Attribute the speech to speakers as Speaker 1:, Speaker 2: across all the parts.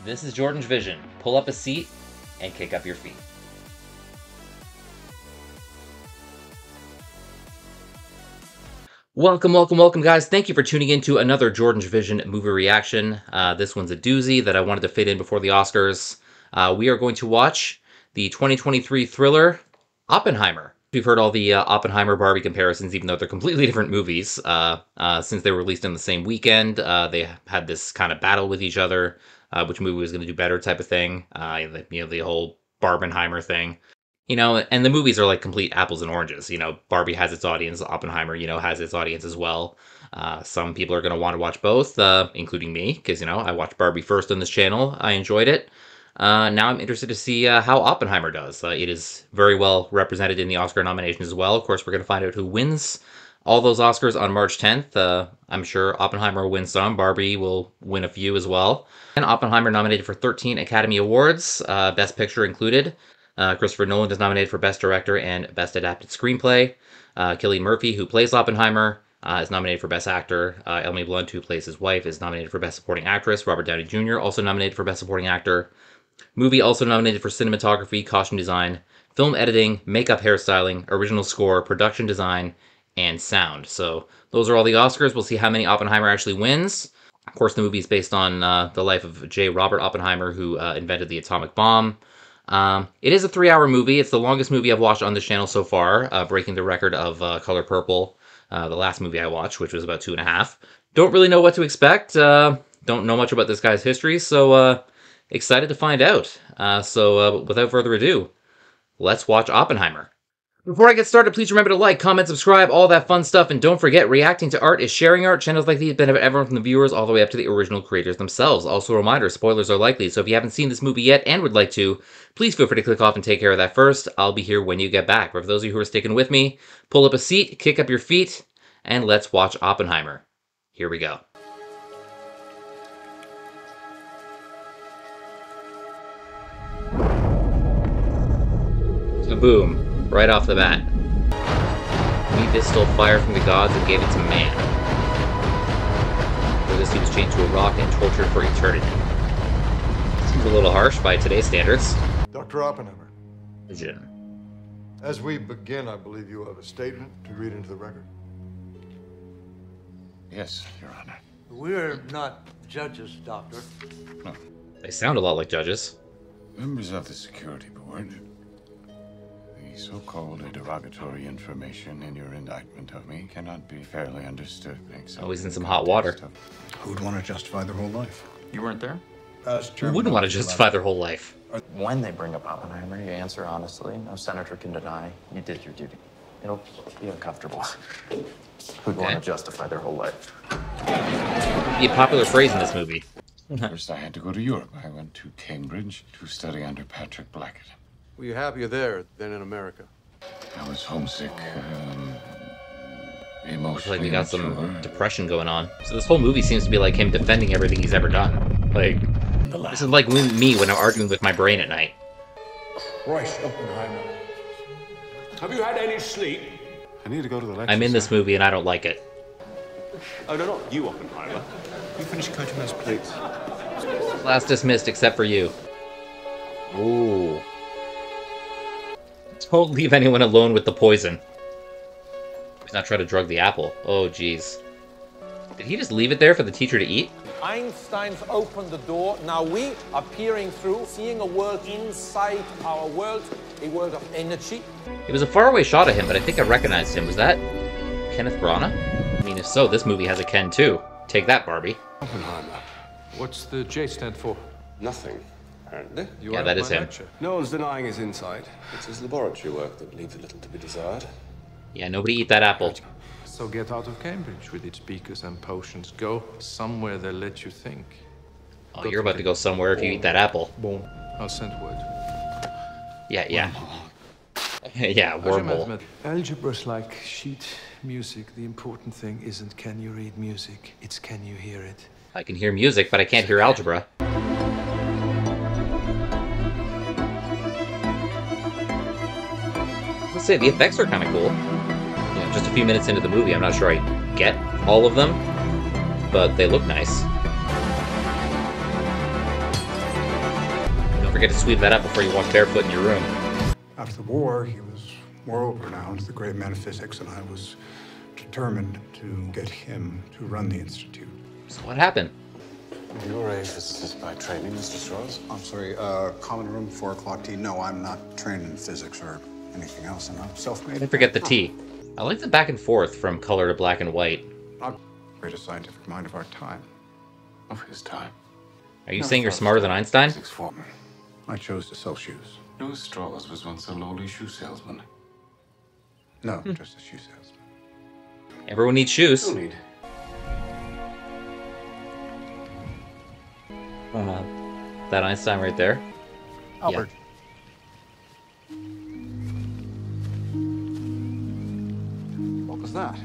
Speaker 1: This is JordangeVision. Pull up a seat and kick up your feet. Welcome, guys. Thank you for tuning in to another JordangeVision movie reaction. This one's a doozy that I wanted to fit in before the Oscars. We are going to watch the 2023 thriller, Oppenheimer. We've heard all the Oppenheimer Barbie comparisons, even though they're completely different movies. Since they were released in the same weekend, they had this kind of battle with each other, which movie was going to do better type of thing. The whole Barbenheimer thing. And the movies are like complete apples and oranges. Barbie has its audience, Oppenheimer, has its audience as well. Some people are going to want to watch both, including me, because, I watched Barbie first on this channel. I enjoyed it. Now I'm interested to see how Oppenheimer does. It is very well represented in the Oscar nominations as well. Of course, we're going to find out who wins all those Oscars on March 10th. I'm sure Oppenheimer will win some. Barbie will win a few as well. And Oppenheimer nominated for 13 Academy Awards, Best Picture included. Christopher Nolan is nominated for Best Director and Best Adapted Screenplay. Cillian Murphy, who plays Oppenheimer, is nominated for Best Actor. Emily Blunt, who plays his wife, is nominated for Best Supporting Actress. Robert Downey Jr. also nominated for Best Supporting Actor. Movie also nominated for Cinematography, Costume Design, Film Editing, Makeup Hairstyling, Original Score, Production Design, and Sound. So those are all the Oscars. We'll see how many Oppenheimer actually wins. Of course, the movie is based on the life of J. Robert Oppenheimer, who invented the atomic bomb. It is a 3-hour movie. It's the longest movie I've watched on this channel so far, breaking the record of Color Purple, the last movie I watched, which was about 2.5. Don't really know what to expect. Don't know much about this guy's history, so excited to find out. Without further ado, let's watch Oppenheimer. Before I get started, please remember to like, comment, subscribe, all that fun stuff, and don't forget, reacting to art is sharing art. Channels like these benefit everyone from the viewers all the way up to the original creators themselves. Also a reminder, spoilers are likely, so if you haven't seen this movie yet and would like to, please feel free to click off and take care of that first. I'll be here when you get back. But for those of you who are sticking with me, pull up a seat, kick up your feet, and let's watch Oppenheimer. Here we go. So boom. Right off the bat. We this stole fire from the gods and gave it to man. For this he was chained to a rock and tortured for eternity. Seems a little harsh by today's standards.
Speaker 2: Dr. Oppenheimer.
Speaker 1: Vision.
Speaker 2: As we begin, I believe you have a statement to read into the record.
Speaker 3: Yes, Your Honor.
Speaker 4: We're not judges, Doctor.
Speaker 3: No.
Speaker 1: They sound a lot like judges.
Speaker 3: Members of the security board. The so-called derogatory information in your indictment of me cannot be fairly understood.
Speaker 1: Oh, he's in some hot water.
Speaker 5: Who'd want to justify their whole life?
Speaker 6: You weren't there?
Speaker 1: Who wouldn't want to justify their whole life?
Speaker 6: When they bring up Oppenheimer, you answer honestly. No senator can deny you did your duty. It'll be uncomfortable. Who'd want to justify their whole life?
Speaker 1: Be a popular phrase in this movie.
Speaker 3: First, I had to go to Europe. I went to Cambridge to study under Patrick Blackett.
Speaker 2: Were you happier there than in America?
Speaker 3: I was homesick, emotionally
Speaker 1: Looks like we got some
Speaker 3: immature.
Speaker 1: depression going on. So this whole movie seems to be like him defending everything he's ever done. Like, this is like me when I'm arguing with my brain at night.
Speaker 4: Christ, Oppenheimer. Have you had any sleep?
Speaker 2: I need to go to the lecture.
Speaker 1: I'm in this movie and I don't like it.
Speaker 4: Oh, no, not you, Oppenheimer.
Speaker 5: You finish coaching us, please.
Speaker 1: Class dismissed except for you. Ooh. Don't leave anyone alone with the poison. He's not trying to drug the apple. Oh, jeez. Did he just leave it there for the teacher to eat?
Speaker 7: Einstein's opened the door. Now we are peering through, seeing a world inside our world, a world of energy.
Speaker 1: It was a faraway shot of him, but I think I recognized him. Was that Kenneth Branagh? I mean, if so, this movie has a Ken too. Take that, Barbie.
Speaker 8: Oppenheimer. What's the J stand for?
Speaker 9: Nothing, apparently.
Speaker 8: You
Speaker 1: Yeah,
Speaker 8: are
Speaker 1: that
Speaker 8: at
Speaker 1: is
Speaker 8: my
Speaker 1: him.
Speaker 8: lecture.
Speaker 9: No one's denying his insight. It's his laboratory work that leaves a little to be desired.
Speaker 1: Yeah, nobody eat that apple.
Speaker 8: So get out of Cambridge with its beakers and potions. Go somewhere they'll let you think.
Speaker 1: Oh, you're about to go somewhere if you eat that apple.
Speaker 8: Boom. I'll send word.
Speaker 1: Yeah. Yeah, wormhole.
Speaker 8: Mathematics. Algebra's like sheet music. The important thing isn't can you read music, it's can you hear it.
Speaker 1: I can hear music, but I can't hear algebra. Let's say the effects are kind of cool. Just a few minutes into the movie, I'm not sure I get all of them, but they look nice. forget to sweep that up before you walk barefoot in your room.
Speaker 5: After the war, he was world-renowned, the great man of physics, and I was determined to get him to run the institute.
Speaker 1: So what happened?
Speaker 3: You're a physicist by training, Mr. Strauss?
Speaker 5: I'm sorry, common room, 4 o'clock tea. No, I'm not trained in physics or anything else, and I'm self-made.
Speaker 1: Don't forget the tea. I like the back and forth from color to black and white.
Speaker 5: Not the greatest scientific mind of our time.
Speaker 3: Of his time.
Speaker 1: Are you saying you're smarter than Einstein?
Speaker 3: Physics foreman.
Speaker 5: I chose to sell shoes.
Speaker 3: Louis Strauss was once a lowly shoe salesman.
Speaker 5: No, just a shoe salesman.
Speaker 1: Everyone needs shoes.
Speaker 3: No need.
Speaker 1: That Einstein right there.
Speaker 5: Albert. What was that?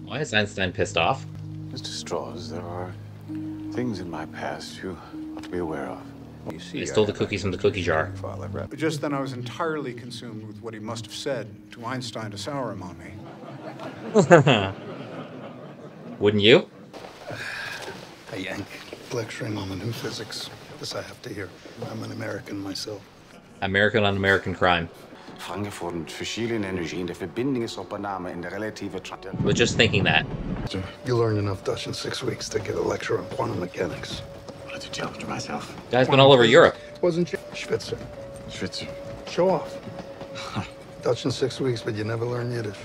Speaker 1: Why is Einstein pissed off?
Speaker 3: Mr. Strauss, there are things in my past you ought to be aware of.
Speaker 5: You see,
Speaker 1: He stole the cookies from the cookie jar.
Speaker 5: But just then I was entirely consumed with what he must have said to Einstein to sour him on me.
Speaker 1: Wouldn't you?
Speaker 10: Hey, Yank, lecturing on the new physics. This I have to hear. I'm an American myself.
Speaker 1: American on American crime.
Speaker 3: Fragevorn verschiedene Energien der Verbindungsopname in der relative
Speaker 1: Was just thinking that.
Speaker 10: You learned enough Dutch in 6 weeks to get a lecture on quantum mechanics.
Speaker 3: I wanted to challenge myself.
Speaker 1: Guy's been all over Europe.
Speaker 10: Wasn't you? Schwitzer.
Speaker 3: Schwitzer.
Speaker 10: Show off. Dutch in 6 weeks, but you never learn Yiddish.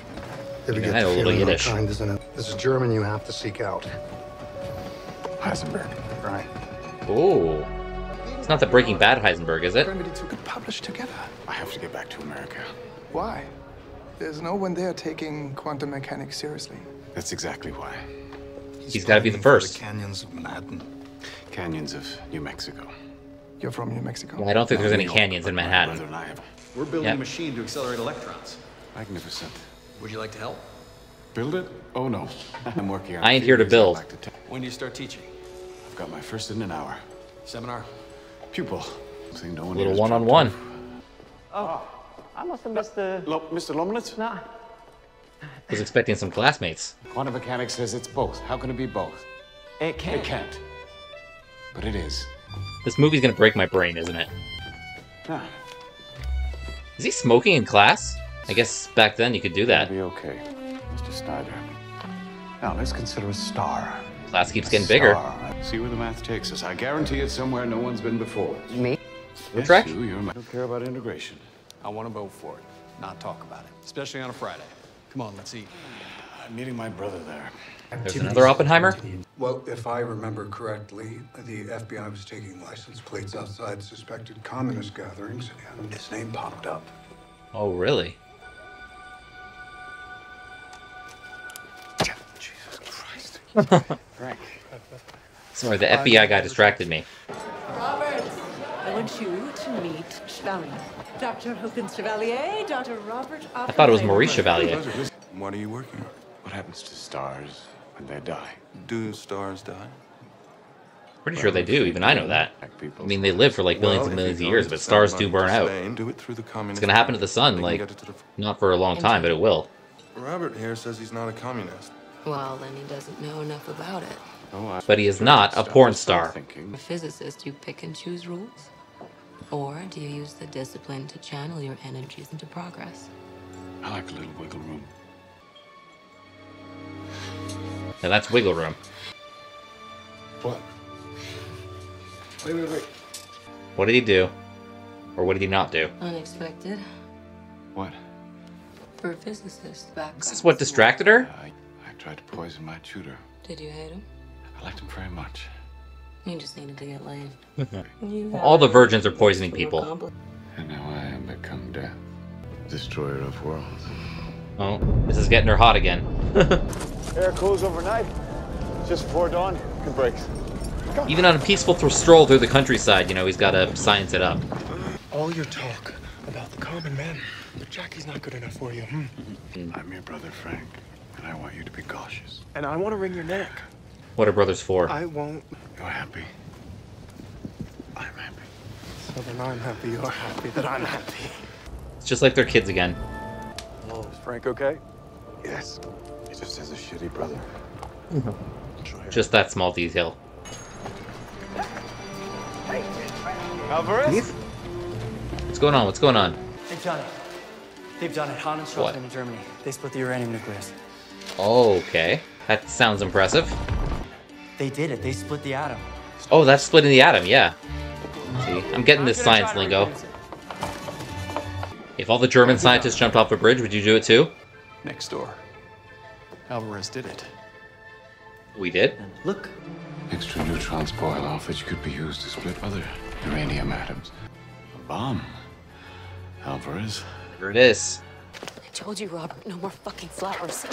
Speaker 10: If you
Speaker 1: Yeah,
Speaker 10: get
Speaker 1: I know
Speaker 10: the
Speaker 1: a little
Speaker 10: feeling
Speaker 1: Yiddish.
Speaker 10: kind, isn't it? This is German you have to seek out.
Speaker 3: Heisenberg.
Speaker 10: Right.
Speaker 1: Ooh. It's not the Breaking Bad Heisenberg, is it?
Speaker 8: Remedy to get published together.
Speaker 3: I have to get back to America.
Speaker 8: Why? There's no one there taking quantum mechanics seriously.
Speaker 3: That's exactly why.
Speaker 1: He's got to be the first.
Speaker 10: The canyons of Manhattan.
Speaker 3: Canyons of New Mexico.
Speaker 8: You're from New Mexico.
Speaker 1: Well, I don't think there's any
Speaker 3: New York,
Speaker 1: canyons in
Speaker 3: but my
Speaker 1: Manhattan.
Speaker 3: brother and I have-
Speaker 9: We're building
Speaker 1: Yep.
Speaker 9: a machine to accelerate electrons.
Speaker 3: Magnificent.
Speaker 9: Would you like to help?
Speaker 3: Build it? Oh no. I'm working on
Speaker 1: I ain't here to
Speaker 3: theories
Speaker 1: build.
Speaker 3: I'd like to
Speaker 9: When do you start teaching?
Speaker 3: I've got my first in an hour.
Speaker 9: Seminar?
Speaker 3: Pupil. Saying no one
Speaker 1: Little
Speaker 3: here is
Speaker 1: one-on-one.
Speaker 11: Oh, I must have missed the...
Speaker 3: Mr. Lomnitz?
Speaker 11: Nah.
Speaker 1: Was expecting some classmates.
Speaker 3: Quantum mechanics says it's both. How can it be both?
Speaker 11: It can't.
Speaker 3: It can't. But it is.
Speaker 1: This movie's gonna break my brain, isn't it?
Speaker 3: Ah,
Speaker 1: Is he smoking in class? I guess back then you could do that.
Speaker 3: it'll be okay, Mr. Snyder. Now let's consider a star.
Speaker 1: Class keeps
Speaker 3: A
Speaker 1: getting bigger.
Speaker 3: star. See where the math takes us. I guarantee it's somewhere no one's been before.
Speaker 11: Me?
Speaker 3: Yes,
Speaker 1: track?
Speaker 3: you don't care about integration.
Speaker 9: I want to vote for it, not talk about it. Especially on a Friday. Come on, let's eat.
Speaker 3: I'm meeting my brother there.
Speaker 1: There's another Oppenheimer?
Speaker 5: Well, if I remember correctly, the FBI was taking license plates outside suspected communist gatherings, and his name popped up.
Speaker 1: Oh, really?
Speaker 3: Jesus Christ.
Speaker 1: Frank. Sorry, the FBI guy distracted me.
Speaker 12: Robert, I want you to meet Chevalier. Dr. Hopkins Chevalier, Dr. Robert
Speaker 1: I thought it was Maurice Chevalier.
Speaker 9: What are you working on?
Speaker 3: What happens to stars when they die?
Speaker 9: Do stars die?
Speaker 1: Pretty sure they do, even I know that. I mean, they live for like millions and millions of years, but stars do burn out.
Speaker 9: Do it through the communist.
Speaker 1: It's gonna happen to the sun, like, not for a long time, but it will.
Speaker 9: Robert here says he's not a communist.
Speaker 13: Well, then he doesn't know enough about it.
Speaker 1: But he is not a porn star.
Speaker 13: A physicist, you pick and choose rules? Or do you use the discipline to channel your energies into progress?
Speaker 3: I like a little wiggle room.
Speaker 1: Now that's wiggle room.
Speaker 3: What? Wait.
Speaker 1: What did he do? Or what did he not do?
Speaker 13: Unexpected.
Speaker 3: What?
Speaker 13: For a physicist, back.
Speaker 1: Is this what distracted her?
Speaker 3: I tried to poison my tutor.
Speaker 13: Did you hate him?
Speaker 3: I liked him very much.
Speaker 13: You just needed to get laid.
Speaker 1: All the virgins are poisoning people.
Speaker 3: And now I am become death. Destroyer of worlds.
Speaker 1: Oh, this is getting her hot again.
Speaker 14: Air cools overnight. Just before dawn, it breaks.
Speaker 1: Even on a peaceful stroll through the countryside, you know, he's got to science it up.
Speaker 8: All your talk about the common man, but Jackie's not good enough for you.
Speaker 3: I'm your brother, Frank, and I want you to be cautious.
Speaker 8: And I want to wring your neck.
Speaker 1: What are brothers for?
Speaker 8: I won't.
Speaker 3: You're happy. I'm happy.
Speaker 8: So then I'm happy you're happy that I'm happy.
Speaker 1: It's just like they're kids again.
Speaker 14: Oh, is Frank okay?
Speaker 3: Yes. He just has a shitty brother.
Speaker 1: Just that small detail.
Speaker 14: Alvarez?
Speaker 1: What's going on? What's going on?
Speaker 11: They've done it. They've done it. Han and Strauss in Germany. They split the uranium nucleus.
Speaker 1: Okay. That sounds impressive.
Speaker 11: They did it. They split the atom.
Speaker 1: Oh, that's splitting the atom, yeah. See, I'm getting this science lingo. If all the German scientists jumped off a bridge, would you do it too?
Speaker 15: Next door. Alvarez did it.
Speaker 1: We did?
Speaker 11: Look.
Speaker 3: Extra neutrons boil off, which could be used to split other uranium atoms. A bomb. Alvarez.
Speaker 1: There it is.
Speaker 13: I told you, Robert, no more fucking flowers.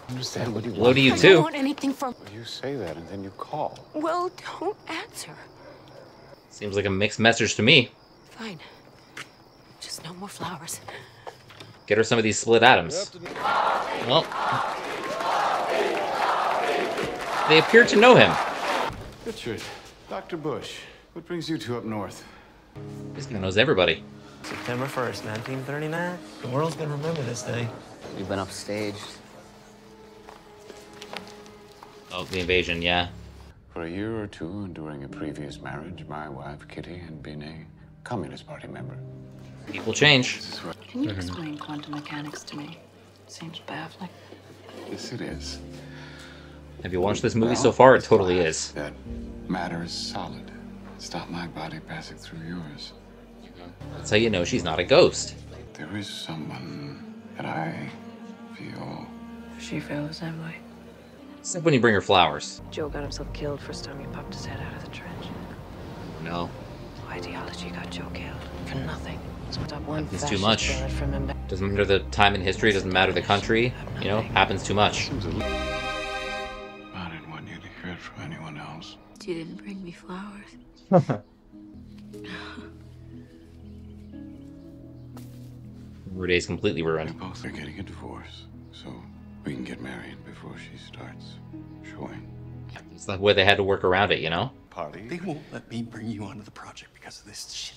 Speaker 3: Understand what you
Speaker 1: Hello
Speaker 3: want.
Speaker 1: to you
Speaker 13: I
Speaker 1: too.
Speaker 13: don't want anything from...
Speaker 3: You say that and then you call.
Speaker 13: Well, don't answer.
Speaker 1: Seems like a mixed message to me.
Speaker 13: Fine. Just no more flowers.
Speaker 1: Get her some of these split atoms. Well, they appear to know him.
Speaker 3: Richard, Dr. Bush, what brings you two up north?
Speaker 1: This guy knows everybody.
Speaker 11: September 1st, 1939. The world's gonna remember this day.
Speaker 6: We've been upstaged.
Speaker 1: Oh, the invasion, yeah.
Speaker 3: For a year or two, and during a previous marriage, my wife, Kitty, had been a Communist Party member.
Speaker 1: People change.
Speaker 16: Can you explain quantum mechanics to me? Seems baffling.
Speaker 3: Yes, it is.
Speaker 1: Have you watched this movie so far? It totally is.
Speaker 3: That matter is solid. Stop my body passing through yours.
Speaker 1: That's how you know she's not a ghost.
Speaker 3: There is someone that I feel.
Speaker 16: She feels the same way.
Speaker 1: Except when you bring her flowers.
Speaker 16: Joe got himself killed first time he popped his head out of the trench.
Speaker 1: No.
Speaker 16: Ideology got Joe killed. For nothing. It's one
Speaker 1: It's too much. Doesn't matter the time in history, doesn't matter the country. You know, happens too much.
Speaker 3: I didn't want you to hear it from anyone else.
Speaker 13: You didn't bring me flowers.
Speaker 1: Her day's completely ruined.
Speaker 3: We both are getting a divorce, so we can get married before she starts showing.
Speaker 1: It's the way they had to work around it, you know?
Speaker 15: Party. They won't let me bring you onto the project because of this shit.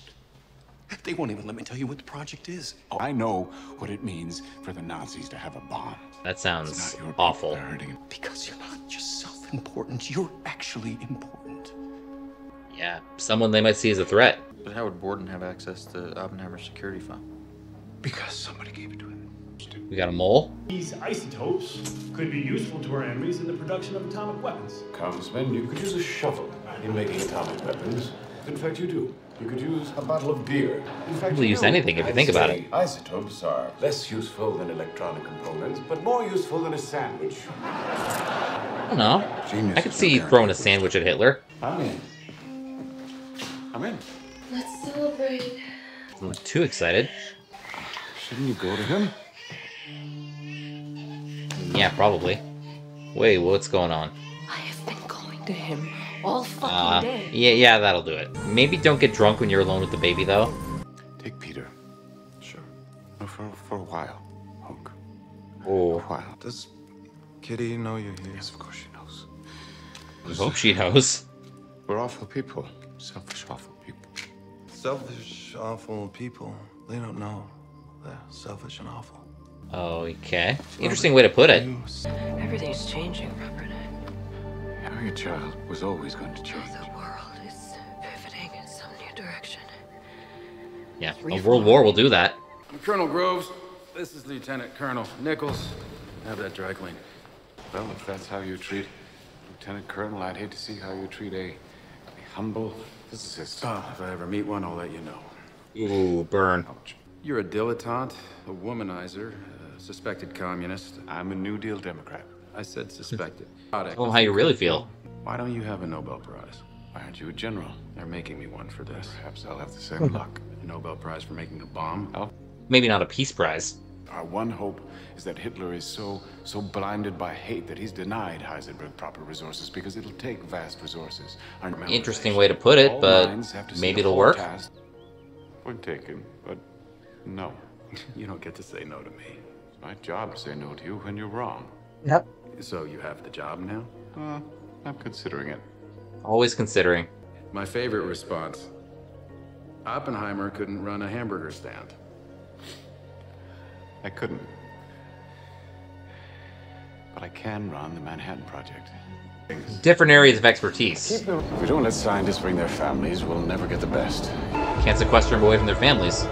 Speaker 15: They won't even let me tell you what the project is.
Speaker 3: Oh, I know what it means for the Nazis to have a bomb.
Speaker 1: That sounds awful.
Speaker 15: Because you're not just self-important, you're actually important.
Speaker 1: Yeah, someone they might see as a threat.
Speaker 6: But how would Borden have access to Oppenheimer's security file?
Speaker 15: Because somebody gave it to him.
Speaker 1: We got a mole.
Speaker 17: These isotopes could be useful to our enemies in the production of atomic weapons.
Speaker 14: Congressman, you could use a shovel in making atomic weapons. In fact, you do. You could use a bottle of beer. In fact,
Speaker 1: We'll use anything if you think about it.
Speaker 14: Isotopes are less useful than electronic components, but more useful than a sandwich.
Speaker 1: I don't know. I could see throwing a sandwich at Hitler.
Speaker 3: I'm in. I'm in.
Speaker 13: Let's celebrate.
Speaker 1: I'm not too excited.
Speaker 3: Shouldn't you go to him?
Speaker 1: Yeah, probably. Wait, what's going on?
Speaker 13: I have been going to him all fucking day.
Speaker 1: Yeah, that'll do it. Maybe don't get drunk when you're alone with the baby, though.
Speaker 3: Take Peter. Sure. No, for a while, Hoke.
Speaker 1: Oh.
Speaker 3: A while.
Speaker 18: Does Kitty know you're here?
Speaker 3: Yes, of course she knows.
Speaker 1: I hope she knows.
Speaker 3: We're awful people. Selfish, awful people.
Speaker 18: Selfish, awful people. They don't know. They're selfish and awful.
Speaker 1: Okay. Interesting way to put it.
Speaker 16: Everything's changing, Robert.
Speaker 3: Having a child was always going to change.
Speaker 16: The world is pivoting in some new direction.
Speaker 1: Yeah, a world war will do that.
Speaker 19: I'm Colonel Groves. This is Lieutenant Colonel Nichols. Have that dry clean.
Speaker 3: Well, if that's how you treat Lieutenant Colonel, I'd hate to see how you treat a humble physicist.
Speaker 19: Oh, if I ever meet one, I'll let you know.
Speaker 1: Ooh, burn.
Speaker 19: You're a dilettante, a womanizer, a suspected communist.
Speaker 3: I'm a New Deal Democrat.
Speaker 19: I said suspected.
Speaker 1: Tell them how you really feel.
Speaker 19: Why don't you have a Nobel Prize?
Speaker 3: Why aren't you a general?
Speaker 19: They're making me one for this.
Speaker 3: Perhaps I'll have the same luck.
Speaker 19: A Nobel Prize for making a bomb?
Speaker 1: Maybe not a peace prize.
Speaker 3: Our one hope is that Hitler is so blinded by hate that he's denied Heisenberg proper resources because it'll take vast resources.
Speaker 1: Interesting way to put it, but maybe it'll work.
Speaker 3: Point taken, but no.
Speaker 19: You don't get to say no to me.
Speaker 3: It's my job to say no to you when you're wrong.
Speaker 1: Yep.
Speaker 19: So you have the job now?
Speaker 3: I'm considering it.
Speaker 1: Always considering.
Speaker 19: My favorite response. Oppenheimer couldn't run a hamburger stand.
Speaker 3: I couldn't. But I can run the Manhattan Project.
Speaker 1: Different areas of expertise.
Speaker 3: If we don't let scientists bring their families, we'll never get the best.
Speaker 1: Can't sequester them away from their families.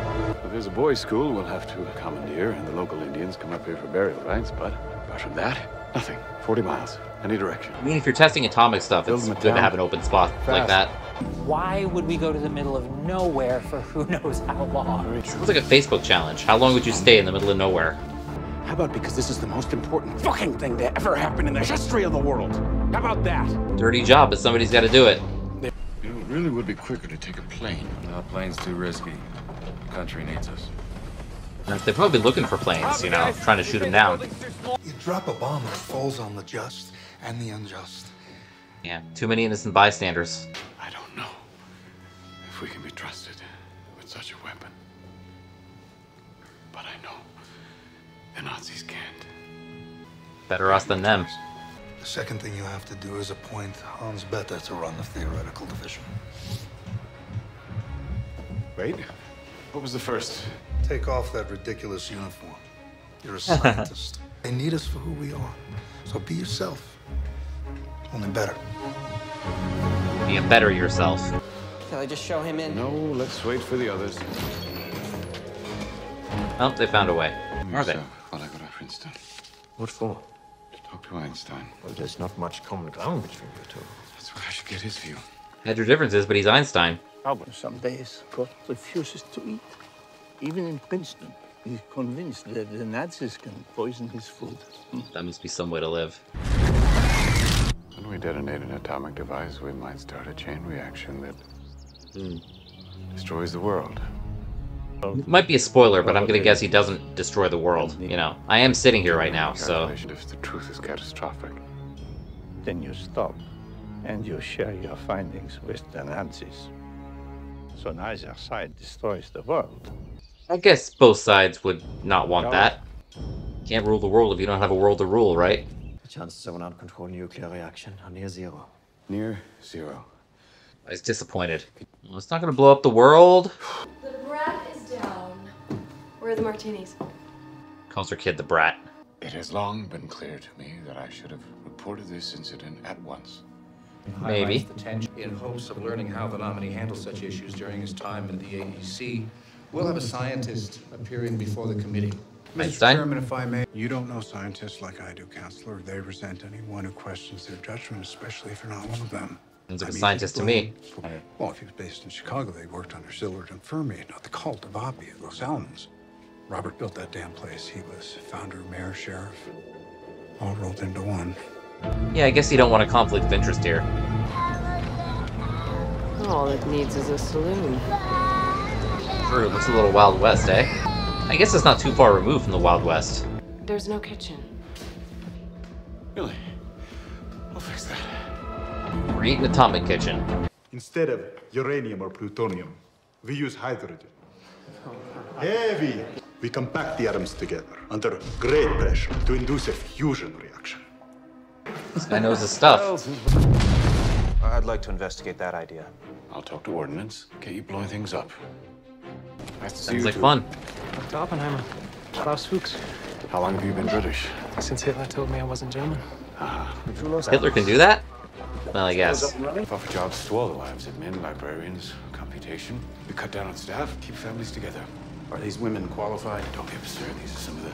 Speaker 3: If there's a boys' school, we'll have to commandeer, and the local Indians come up here for burial rites, but apart from that, nothing. 40 miles, any direction.
Speaker 1: I mean, if you're testing atomic stuff, it's good to have an open spot like that.
Speaker 20: Why would we go to the middle of nowhere for who knows how long?
Speaker 1: It was like a Facebook challenge. How long would you stay in the middle of nowhere?
Speaker 15: How about because this is the most important fucking thing to ever happen in the history of the world? How about that?
Speaker 1: Dirty job, but somebody's got to do it.
Speaker 3: You know, it really would be quicker to take a plane.
Speaker 19: No, plane's too risky. The country needs us.
Speaker 1: They're probably looking for planes, you know, trying to shoot them down.
Speaker 10: You drop a bomb and it falls on the just and the unjust.
Speaker 1: Yeah, too many innocent bystanders.
Speaker 3: I don't know if we can be trusted with such a weapon. But I know the Nazis can't.
Speaker 1: Better us than them.
Speaker 10: The second thing you have to do is appoint Hans Bethe to run the theoretical division.
Speaker 3: Wait, what was the first?
Speaker 10: Take off that ridiculous uniform. You're a scientist. They need us for who we are. So be yourself. Only better.
Speaker 1: Be a better yourself.
Speaker 20: Shall I just show him in?
Speaker 3: No, let's wait for the others.
Speaker 1: Oh, they found a way. Are they?
Speaker 3: Well, I go to Princeton.
Speaker 9: What for?
Speaker 3: To talk to Einstein.
Speaker 9: Well, there's not much common ground between you two.
Speaker 3: That's where I should get his view.
Speaker 1: Had your differences, but he's Einstein.
Speaker 21: Albert, some days God refuses to eat. Even in Princeton, he's convinced that the Nazis can poison his food.
Speaker 1: That must be some way to live.
Speaker 3: When we detonate an atomic device, we might start a chain reaction that destroys the world.
Speaker 1: It might be a spoiler, but I'm gonna guess he doesn't destroy the world. You know, I am sitting here right now, so.
Speaker 3: If the truth is catastrophic,
Speaker 21: Then you stop, and you share your findings with the Nazis. So neither side destroys the world.
Speaker 1: I guess both sides would not want that. Can't rule the world if you don't have a world to rule, right?
Speaker 6: The chances of an uncontrolled nuclear reaction are near zero.
Speaker 3: near zero.
Speaker 1: I was disappointed. Well, it's not gonna blow up the world.
Speaker 22: The brat is down. Where are the martinis?
Speaker 1: Calls her kid the brat.
Speaker 3: It has long been clear to me that I should have reported this incident at once.
Speaker 1: Maybe.
Speaker 23: The tension in hopes of learning how the nominee handles such issues during his time in the AEC. We'll have a scientist appearing before the committee.
Speaker 5: Mr. Chairman, if I may, you don't know scientists like I do, Counselor. They resent anyone who questions their judgment, especially if you're not one of them.
Speaker 1: Sounds like a scientist to me.
Speaker 5: Well, if he was based in Chicago, they worked under Sillard and Fermi, not the cult of Oppie at Los Alamos. Robert built that damn place. He was founder, mayor, sheriff, all rolled into one.
Speaker 1: Yeah, I guess you don't want a conflict of interest here.
Speaker 13: All it needs is a saloon.
Speaker 1: True, looks a little Wild West, eh? I guess it's not too far removed from the Wild West.
Speaker 13: There's no kitchen.
Speaker 3: Really? I'll fix that.
Speaker 1: We're eating atomic kitchen.
Speaker 24: Instead of uranium or plutonium, we use hydrogen. Heavy. We compact the atoms together under great pressure to induce a fusion reaction.
Speaker 1: This guy knows his stuff.
Speaker 9: I'd like to investigate that idea.
Speaker 3: I'll talk to Ordnance, get you blowing things up. Nice to see
Speaker 1: Sounds
Speaker 3: you
Speaker 1: like
Speaker 3: too.
Speaker 1: fun.
Speaker 11: Dr. Oppenheimer. Klaus Fuchs.
Speaker 3: How long have you been British?
Speaker 11: Since Hitler told me I wasn't German.
Speaker 1: Hitler can do that? Well, I guess.
Speaker 3: Offer jobs to all the wives of men, librarians, computation. We cut down on staff, keep families together. Are these women qualified? Don't be absurd. These are some of the